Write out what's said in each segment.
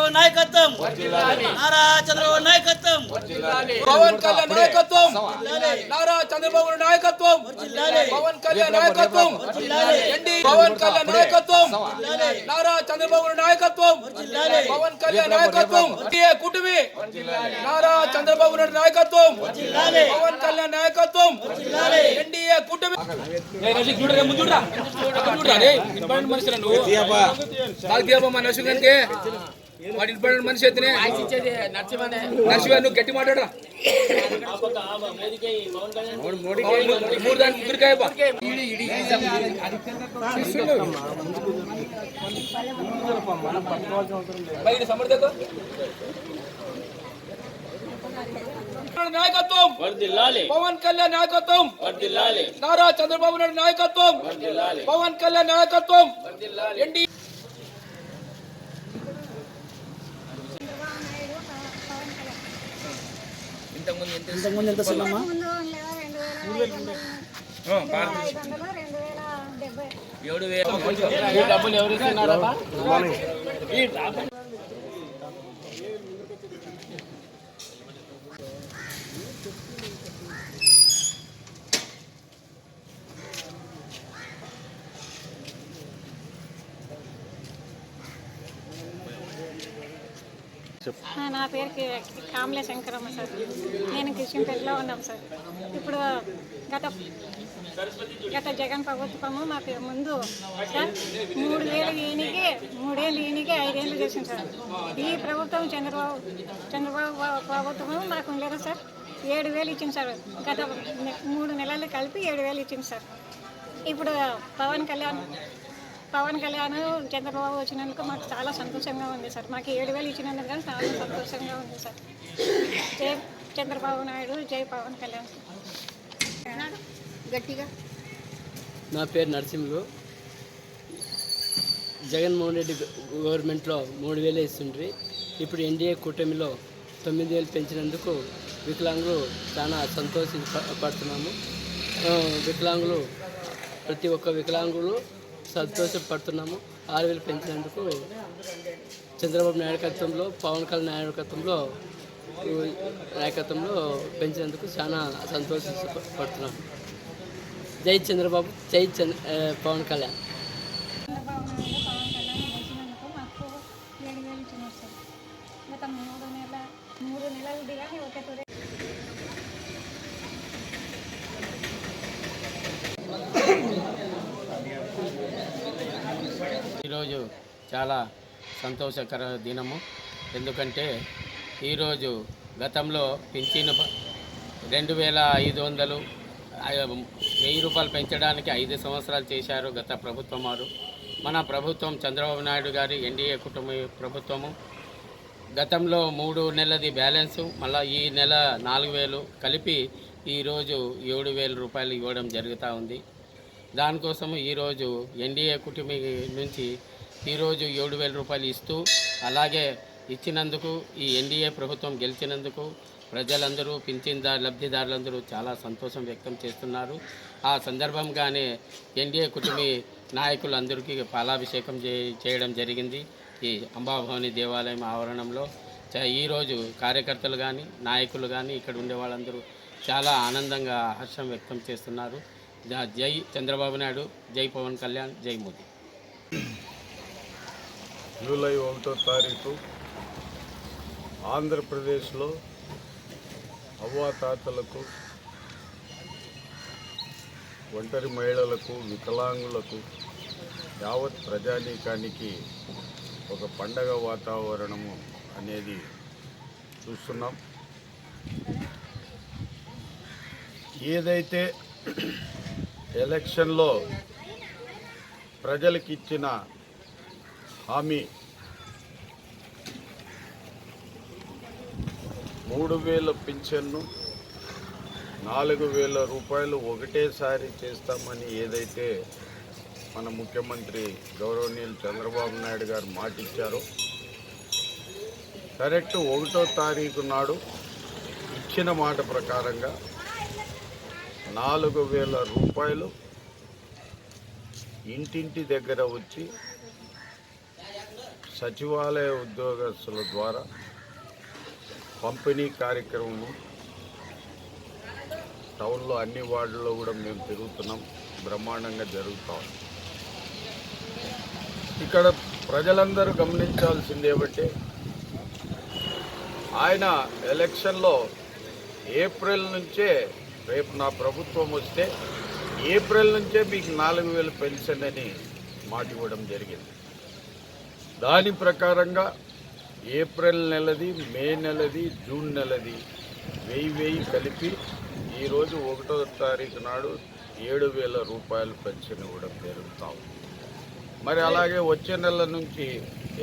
చంద్రబాబు నాయకత్వం, నారా చంద్రబాబు నాయకత్వం, పవన్ కళ్యాణ్ నాయకత్వం, నారా చంద్రబాబు నాయకత్వం, పవన్ కళ్యాణ్ నాయకత్వం, పవన్ కళ్యాణ్ నాయకత్వం, నారా చంద్రబాబు నాయకత్వం, పవన్ కళ్యాణ్ నాయకత్వం, కుటుంబీ నారా చంద్రబాబు నాయుడు నాయకత్వం, పవన్ కళ్యాణ్ నాయకత్వం, ఎన్డీఏ కుటుంబీ వాడి ఇంపార్టెంట్ మనిషి అయితేనే నర్సివా నువ్వు గట్టి మాట్లాడరా ముగ్గురికాయ సమర్థత నాయకత్వం, పవన్ కళ్యాణ్ నాయకత్వం, నారా చంద్రబాబు నాయుడు నాయకత్వం, పవన్ కళ్యాణ్ నాయకత్వం, ఎన్డీ ఇంతకుముందు ఎంత సినిమా డబ్బులు ఎవరు ఇస్తున్నారా నా పేరు కామలే శంకరమ్మ సార్. నేను కిషన్పేటలో ఉన్నాం సార్. ఇప్పుడు గత జగన్ ప్రభుత్వము మాకు ముందు సార్ 3,000 ఈయనకి 3 ఏళ్ళు ఈయనకి 5 ఏళ్ళు చేసింది సార్. ఈ ప్రభుత్వం చంద్రబాబు ప్రభుత్వము మాకు ఉండలేదు సార్. 7,000 ఇచ్చింది సార్. గత 3 నెలలు కలిపి 7,000 ఇచ్చింది సార్. ఇప్పుడు పవన్ కళ్యాణ్ చంద్రబాబు వచ్చినందుకు మాకు చాలా సంతోషంగా ఉంది సార్. మాకు 7,000 ఇచ్చినందుకు కానీ చాలా సంతోషంగా ఉంది సార్. జై చంద్రబాబు నాయుడు, జై పవన్ కళ్యాణ్. గట్టిగా నా పేరు నరసింహులు. జగన్మోహన్ రెడ్డి గవర్నమెంట్లో 3,000 ఇస్తుండ్రి. ఇప్పుడు ఎన్డీఏ కూటమిలో 9,000 పెంచినందుకు వికలాంగులు చాలా సంతోషపడుతున్నాము. వికలాంగులు ప్రతి ఒక్క వికలాంగులు సంతోషపడుతున్నాము. 6,000 పెంచినందుకు చంద్రబాబు నాయకత్వంలో, పవన్ కళ్యాణ్ నాయకత్వంలో పెంచినందుకు చాలా సంతోషపడుతున్నాము. జై చంద్రబాబు, జై పవన్ కళ్యాణ్. గత 3 నెలలు దిగానే ఒకే తొలి ఈరోజు చాలా సంతోషకర దినము. ఎందుకంటే ఈరోజు గతంలో పింఛను 2,500 ₹1,000 పెంచడానికి 5 సంవత్సరాలు చేశారు గత ప్రభుత్వం వారు. మన ప్రభుత్వం చంద్రబాబు నాయుడు గారి ఎన్డీఏ కుటుంబ ప్రభుత్వము గతంలో 3 నెలలది బ్యాలెన్సు, మళ్ళీ ఈ నెల 4,000 కలిపి ఈరోజు ₹7,000 ఇవ్వడం జరుగుతూ ఉంది. దానికోసము ఈరోజు ఎన్డీఏ కుటుంబీ నుంచి ఈరోజు ₹7,000 ఇస్తూ, అలాగే ఇచ్చినందుకు ఈ ఎన్డీఏ ప్రభుత్వం గెలిచినందుకు ప్రజలందరూ, లబ్ధిదారులందరూ చాలా సంతోషం వ్యక్తం చేస్తున్నారు. ఆ సందర్భంగానే ఎన్డీఏ కుటుంబీ నాయకులందరికీ పాలాభిషేకం చేయడం జరిగింది ఈ అంబాభవాని దేవాలయం ఆవరణంలో. ఈరోజు కార్యకర్తలు కానీ, నాయకులు కానీ, ఇక్కడ ఉండే వాళ్ళందరూ చాలా ఆనందంగా హర్షం వ్యక్తం చేస్తున్నారు. జై చంద్రబాబు నాయుడు, జై పవన్ కళ్యాణ్, జై మోదీ. జూలై 1వ తారీఖు ఆంధ్రప్రదేశ్లో అవ్వాతాతలకు, ఒంటరి మహిళలకు, వికలాంగులకు, యావత్ ప్రజానీకానికి ఒక పండగ వాతావరణము అనేది చూస్తున్నాం. ఏదైతే ఎలక్షన్లో ప్రజలకు ఇచ్చిన హామీ 3,000 పింఛన్ను, ₹4,000 ఒకటేసారి చేస్తామని ఏదైతే మన ముఖ్యమంత్రి గౌరవనీయులు చంద్రబాబు నాయుడు గారు మాట ఇచ్చారో, కరెక్ట్ 1వ తారీఖు నాడు ఇచ్చిన మాట ప్రకారంగా ₹4,000 ఇంటింటి దగ్గర వచ్చి సచివాలయ ఉద్యోగస్తుల ద్వారా పంపిణీ కార్యక్రమం టౌన్లో అన్ని వార్డుల్లో కూడా మేము తిరుగుతున్నాం, బ్రహ్మాండంగా జరుగుతాం. ఇక్కడ ప్రజలందరూ గమనించాల్సింది ఏమంటే, ఆయన ఎలక్షన్లో ఏప్రిల్ నుంచే, రేపు నా ప్రభుత్వం వస్తే ఏప్రిల్ నుంచే మీకు 4,000 పెన్షన్ అని మాట ఇవ్వడం జరిగింది. దాని ప్రకారంగా ఏప్రిల్ నెలది, మే నెలది, జూన్ నెలది 1000 కలిపి ఈరోజు 1వ తారీఖు నాడు 7,000 రూపాయలు పెన్షన్ ఇవ్వడం జరుగుతాం. మరి అలాగే వచ్చే నెల నుంచి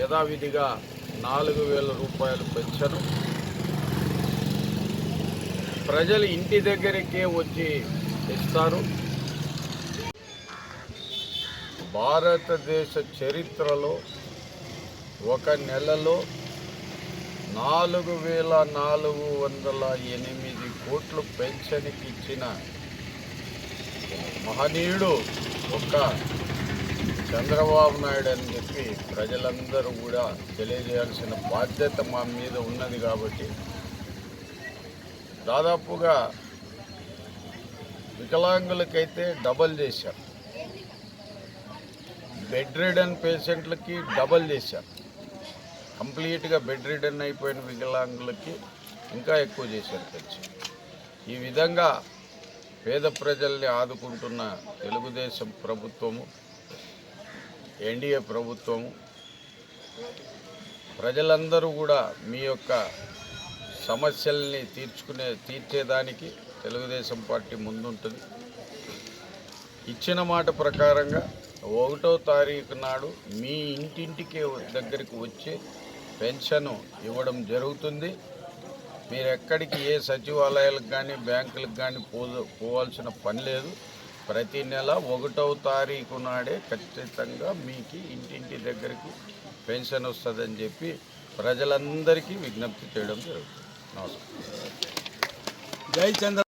యథావిధిగా 4,000 రూపాయలు పెన్షన్ ప్రజలు ఇంటి దగ్గరికే వచ్చి ఇస్తారు. భారతదేశ చరిత్రలో ఒక నెలలో 4,408 కోట్లు పెన్షన్కి ఇచ్చిన మహనీయుడు ఒక్క చంద్రబాబు నాయుడు అని చెప్పి ప్రజలందరూ కూడా తెలియజేయాల్సిన బాధ్యత మా మీద ఉన్నది. కాబట్టి దాదాపుగా వికలాంగులకైతే డబల్ చేశారు, బెడ్ రిడన్ పేషెంట్లకి డబల్ చేశారు, కంప్లీట్గా బెడ్ రిడన్ అయిపోయిన వికలాంగులకి ఇంకా ఎక్కువ చేశారు పెన్షన్. ఈ విధంగా పేద ప్రజల్ని ఆదుకుంటున్న తెలుగుదేశం ప్రభుత్వము, ఎన్డీఏ ప్రభుత్వము, ప్రజలందరూ కూడా మీ యొక్క సమస్యల్ని తీర్చేదానికి తెలుగుదేశం పార్టీ ముందుంటుంది. ఇచ్చిన మాట ప్రకారంగా 1వ తారీఖు నాడు మీ ఇంటింటికి దగ్గరికి వచ్చే పెన్షన్ ఇవ్వడం జరుగుతుంది. మీరు ఎక్కడికి ఏ సచివాలయాలకు కానీ బ్యాంకులకు కానీ పోవాల్సిన పని లేదు. ప్రతి నెల 1వ తారీఖు నాడే ఖచ్చితంగా మీకు ఇంటింటి దగ్గరికి పెన్షన్ వస్తుందని చెప్పి ప్రజలందరికీ విజ్ఞప్తి చేయడం జరుగుతుంది. నమస్కారం. జై చంద్ర.